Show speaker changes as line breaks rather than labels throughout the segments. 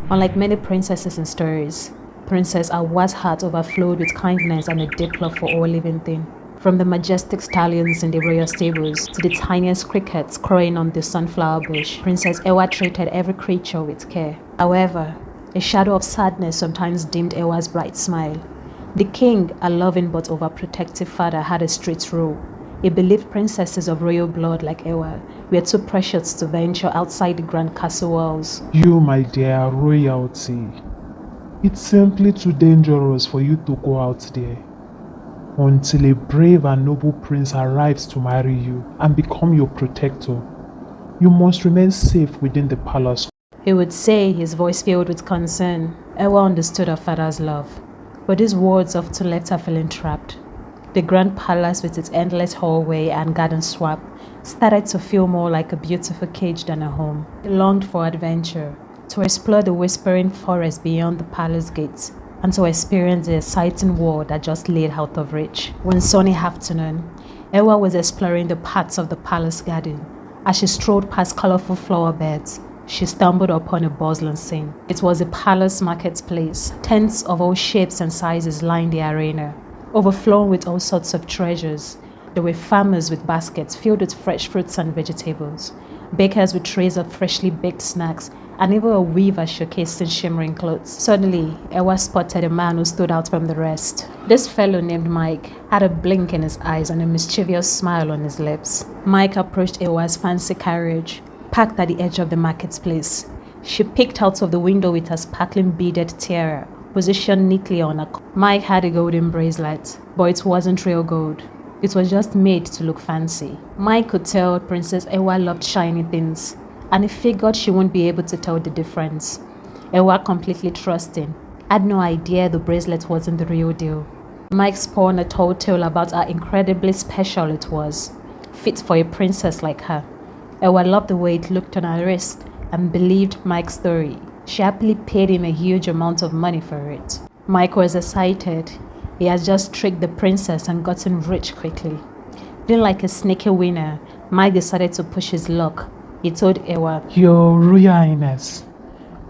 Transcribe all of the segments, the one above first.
Unlike many princesses in stories, Princess Awa's heart overflowed with kindness and a deep love for all living things. From the majestic stallions in the royal stables to the tiniest crickets crowing on the sunflower bush, Princess Ewa treated every creature with care. However, a shadow of sadness sometimes dimmed Ewa's bright smile. The king, a loving but overprotective father, had a strict rule. He believed princesses of royal blood like Ewa were too precious to venture outside the grand castle walls.
You, my dear royalty, it's simply too dangerous for you to go out there until a brave and noble prince arrives to marry you and become your protector. You must remain safe within the palace.
He would say, his voice filled with concern. Ewa understood her father's love, but these words often left her feeling trapped. The grand palace with its endless hallway and garden swamp started to feel more like a beautiful cage than a home. He longed for adventure, to explore the whispering forest beyond the palace gates, and to experience the exciting world that just lay out of reach. One sunny afternoon, Ewa was exploring the paths of the palace garden. As she strolled past colorful flower beds, she stumbled upon a bustling scene. It was a palace marketplace. Tents of all shapes and sizes lined the arena, overflowing with all sorts of treasures. There were farmers with baskets filled with fresh fruits and vegetables, bakers with trays of freshly baked snacks, and even a weaver showcasing shimmering clothes. Suddenly, Ewa spotted a man who stood out from the rest. This fellow named Mike had a blink in his eyes and a mischievous smile on his lips. Mike approached Ewa's fancy carriage, parked at the edge of the marketplace. She peeked out of the window with her sparkling beaded tiara, positioned neatly on her. Mike had a golden bracelet, but it wasn't real gold. It was just made to look fancy. Mike could tell Princess Ewa loved shiny things, and he figured she wouldn't be able to tell the difference. Ewa, completely trusting, had no idea the bracelet wasn't the real deal. Mike spun a tall tale about how incredibly special it was, fit for a princess like her. Ewa loved the way it looked on her wrist and believed Mike's story. She happily paid him a huge amount of money for it. Mike was excited. He had just tricked the princess and gotten rich quickly. Feeling like a sneaky winner, Mike decided to push his luck. He told Ewa,
Your Royal Highness,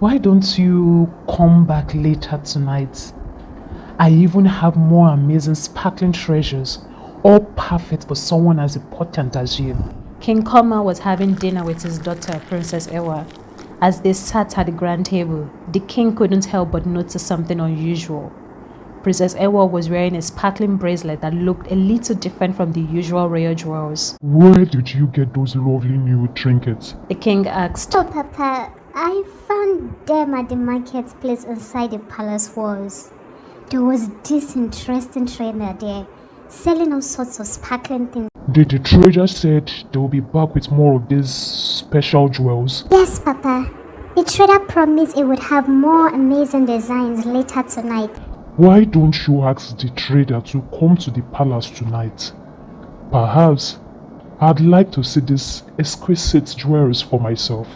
why don't you come back later tonight? I even have more amazing sparkling treasures, all perfect for someone as important as you.
King Koman was having dinner with his daughter, Princess Ewa. As they sat at the grand table, the king couldn't help but notice something unusual. Princess Ewa was wearing a sparkling bracelet that looked a little different from the usual royal jewels.
Where did you get those lovely new trinkets?
The king asked.
Oh, Papa, I found them at the marketplace inside the palace walls. There was this interesting trainer there, selling all sorts of sparkling things.
Did the trader said they will be back with more of these special jewels?
Yes, Papa. The trader promised it would have more amazing designs later tonight.
Why don't you ask the trader to come to the palace tonight? Perhaps I'd like to see these exquisite jewels for myself.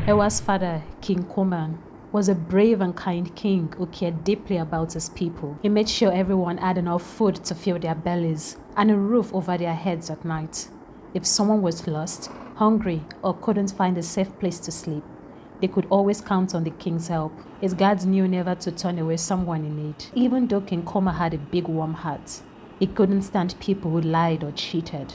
Ewa's father, King Koman, was a brave and kind king who cared deeply about his people. He made sure everyone had enough food to fill their bellies and a roof over their heads at night. If someone was lost, hungry, or couldn't find a safe place to sleep, they could always count on the king's help. His guards knew never to turn away someone in need. Even though King Koman had a big warm heart, he couldn't stand people who lied or cheated.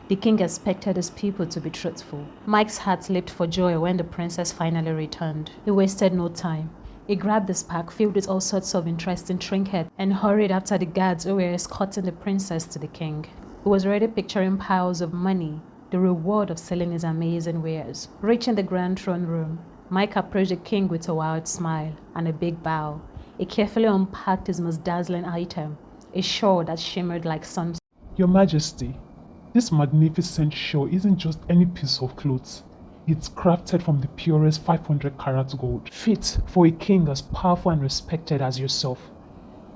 The king expected his people to be truthful. Mike's heart leaped for joy when the princess finally returned. He wasted no time. He grabbed his pack filled with all sorts of interesting trinkets and hurried after the guards who were escorting the princess to the king. He was already picturing piles of money, the reward of selling his amazing wares. Reaching the grand throne room, Mike approached the king with a wild smile and a big bow. He carefully unpacked his most dazzling item, a shawl that shimmered like sun.
Your Majesty, this magnificent shawl isn't just any piece of clothes. It's crafted from the purest 500 karat gold, fit for a king as powerful and respected as yourself.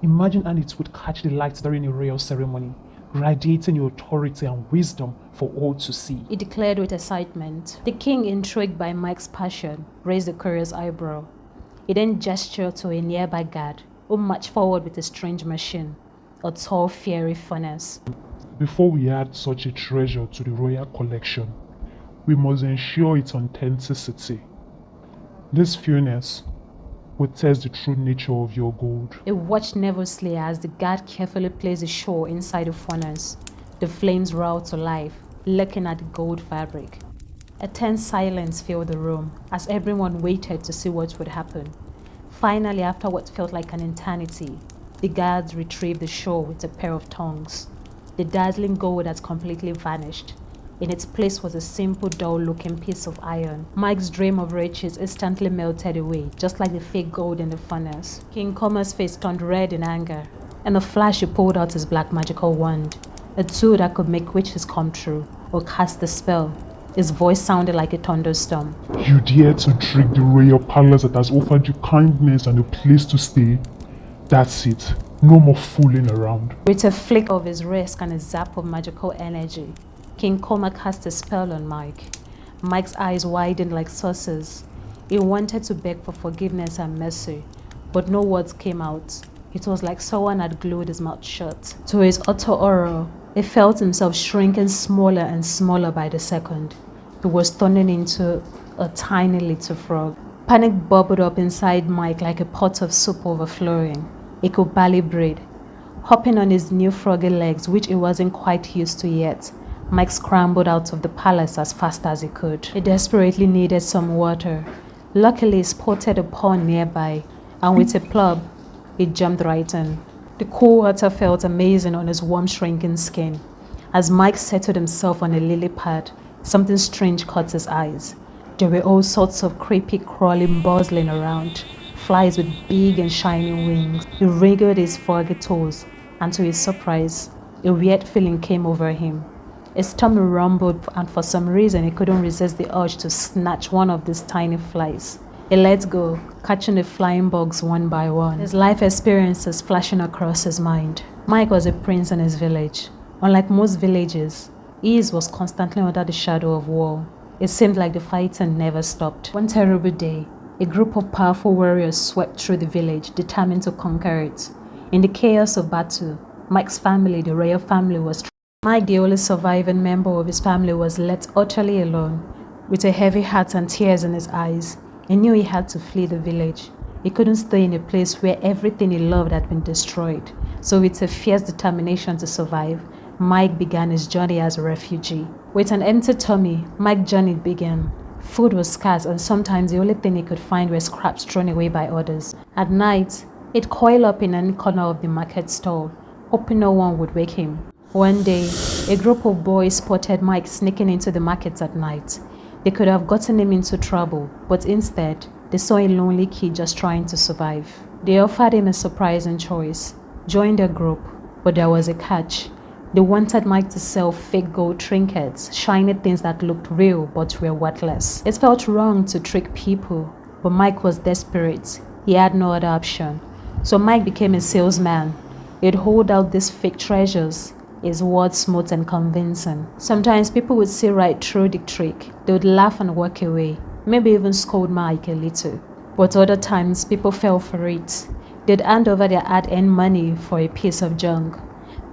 Imagine how it would catch the light during a royal ceremony, radiating your authority and wisdom for all to see.
He declared with excitement. The king, intrigued by Mike's passion, raised a curious eyebrow. He then gestured to a nearby guard, who marched forward with a strange machine, a tall, fiery furnace.
Before we add such a treasure to the royal collection, we must ensure its authenticity. This furnace will test the true nature of your gold.
It watched nervously as the guard carefully placed the show inside the furnace. The flames roared to life, looking at the gold fabric. A tense silence filled the room as everyone waited to see what would happen. Finally, after what felt like an eternity, the guards retrieved the show with a pair of tongs. The dazzling gold had completely vanished. In its place was a simple, dull-looking piece of iron. Mike's dream of riches instantly melted away, just like the fake gold in the furnace. King Koman's face turned red in anger. In a flash, he pulled out his black magical wand, a tool that could make wishes come true or cast the spell. His voice sounded like a thunderstorm.
You dare to trick the royal palace that has offered you kindness and a place to stay? That's it. No more fooling around.
With a flick of his wrist and a zap of magical energy, King Koman cast a spell on Mike. Mike's eyes widened like saucers. He wanted to beg for forgiveness and mercy, but no words came out. It was like someone had glued his mouth shut. To his utter horror, he felt himself shrinking smaller and smaller by the second. He was turning into a tiny little frog. Panic bubbled up inside Mike like a pot of soup overflowing. He could barely breathe. Hopping on his new froggy legs, which he wasn't quite used to yet, Mike scrambled out of the palace as fast as he could. He desperately needed some water. Luckily, he spotted a pond nearby, and with a plug, he jumped right in. The cool water felt amazing on his warm, shrinking skin. As Mike settled himself on a lily pad, something strange caught his eyes. There were all sorts of creepy, crawling, bustling around. Flies with big and shining wings. He wriggled his froggy toes, and to his surprise, a weird feeling came over him. His stomach rumbled, and for some reason he couldn't resist the urge to snatch one of these tiny flies. He let go, catching the flying bugs one by one, his life experiences flashing across his mind. Mike was a prince in his village. Unlike most villages, his was constantly under the shadow of war. It seemed like the fighting never stopped. One terrible day, a group of powerful warriors swept through the village, determined to conquer it. In the chaos of battle, Mike's family, the royal family, was trapped. Mike, the only surviving member of his family, was left utterly alone. With a heavy heart and tears in his eyes, he knew he had to flee the village. He couldn't stay in a place where everything he loved had been destroyed. So with a fierce determination to survive, Mike began his journey as a refugee. With an empty tummy, Mike's journey began. Food was scarce, and sometimes the only thing he could find were scraps thrown away by others. At night, he'd coil up in any corner of the market stall, hoping no one would wake him. One day, a group of boys spotted Mike sneaking into the market at night. They could have gotten him into trouble, but instead, they saw a lonely kid just trying to survive. They offered him a surprising choice: join their group, but there was a catch. They wanted Mike to sell fake gold trinkets, shiny things that looked real but were worthless. It felt wrong to trick people, but Mike was desperate. He had no other option. So Mike became a salesman. He'd hold out these fake treasures, his words smooth and convincing. Sometimes people would see right through the trick. They would laugh and walk away, maybe even scold Mike a little. But other times, people fell for it. They'd hand over their hard-earned money for a piece of junk.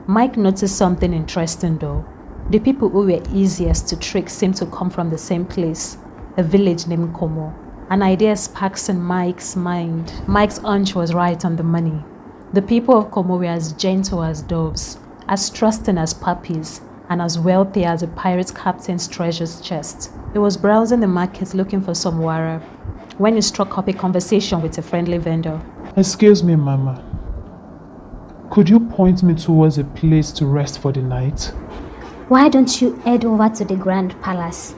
Mike noticed something interesting though. The people who were easiest to trick seemed to come from the same place, a village named Komo. An idea sparks in Mike's mind. Mike's hunch was right on the money. The people of Komo were as gentle as doves, as trusting as puppies, and as wealthy as a pirate captain's treasures chest. He was browsing the market looking for some water when he struck up a conversation with a friendly vendor.
Excuse me, Mama. Could you point me towards a place to rest for the night?
Why don't you head over to the Grand Palace?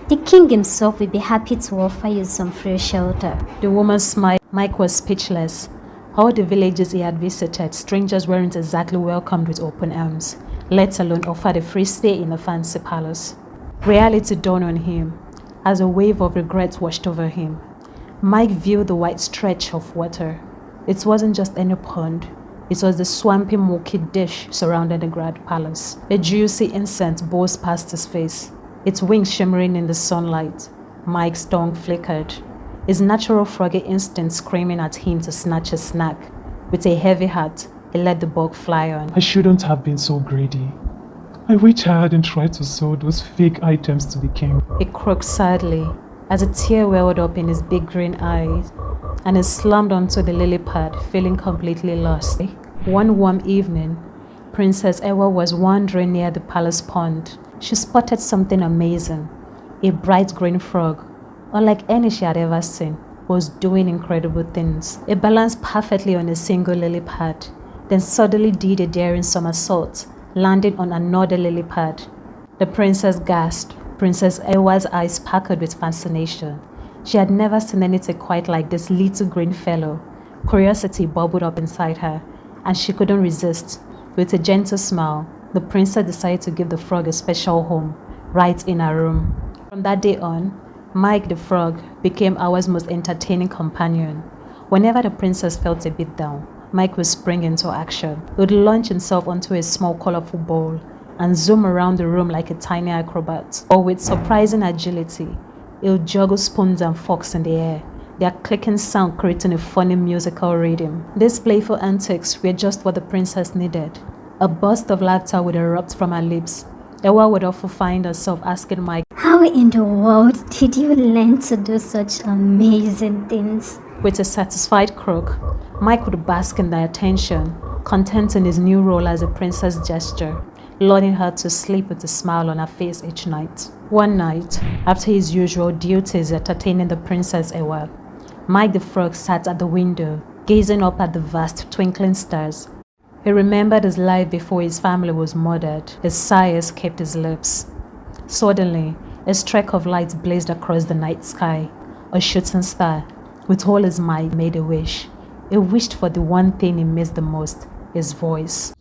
The king himself will be happy to offer you some free shelter.
The woman smiled. Mike was speechless. All the villages he had visited, strangers weren't exactly welcomed with open arms, let alone offered a free stay in a fancy palace. Reality dawned on him as a wave of regret washed over him. Mike viewed the wide stretch of water. It wasn't just any pond. It was the swampy, murky dish surrounding the Grand Palace. A juicy incense buzzed past his face, its wings shimmering in the sunlight. Mike's tongue flickered, his natural froggy instinct screaming at him to snatch a snack. With a heavy heart, he let the bug fly on.
I shouldn't have been so greedy. I wish I hadn't tried to sell those fake items to the king.
He croaked sadly. as a tear welled up in his big green eyes, and he slammed onto the lily pad, feeling completely lost. One warm evening, Princess Ewa was wandering near the palace pond. She spotted something amazing. A bright green frog, unlike any she had ever seen, was doing incredible things. It balanced perfectly on a single lily pad, then suddenly did a daring somersault, landing on another lily pad. The princess gasped. Princess Ewa's eyes sparkled with fascination. She had never seen anything quite like this little green fellow. Curiosity bubbled up inside her, and she couldn't resist. With a gentle smile, the princess decided to give the frog a special home, right in her room. From that day on, Mike the frog became Ewa's most entertaining companion. Whenever the princess felt a bit down, Mike would spring into action. He would launch himself onto a small colorful ball and zoom around the room like a tiny acrobat. Or with surprising agility, he would juggle spoons and forks in the air, their clicking sound creating a funny musical rhythm. These playful antics were just what the princess needed. A burst of laughter would erupt from her lips. Ewa would often find herself asking Mike,
"How in the world did you learn to do such amazing things?"
With a satisfied croak. Mike would bask in their attention, content in his new role as a princess gesture, lulling her to sleep with a smile on her face each night. One night, after his usual duties entertaining the Princess Ewa, Mike the frog sat at the window, gazing up at the vast twinkling stars. He remembered his life before his family was murdered. His sigh escaped his lips. Suddenly, a streak of light blazed across the night sky. A shooting star, with all his might, made a wish. He wished for the one thing he missed the most, his voice.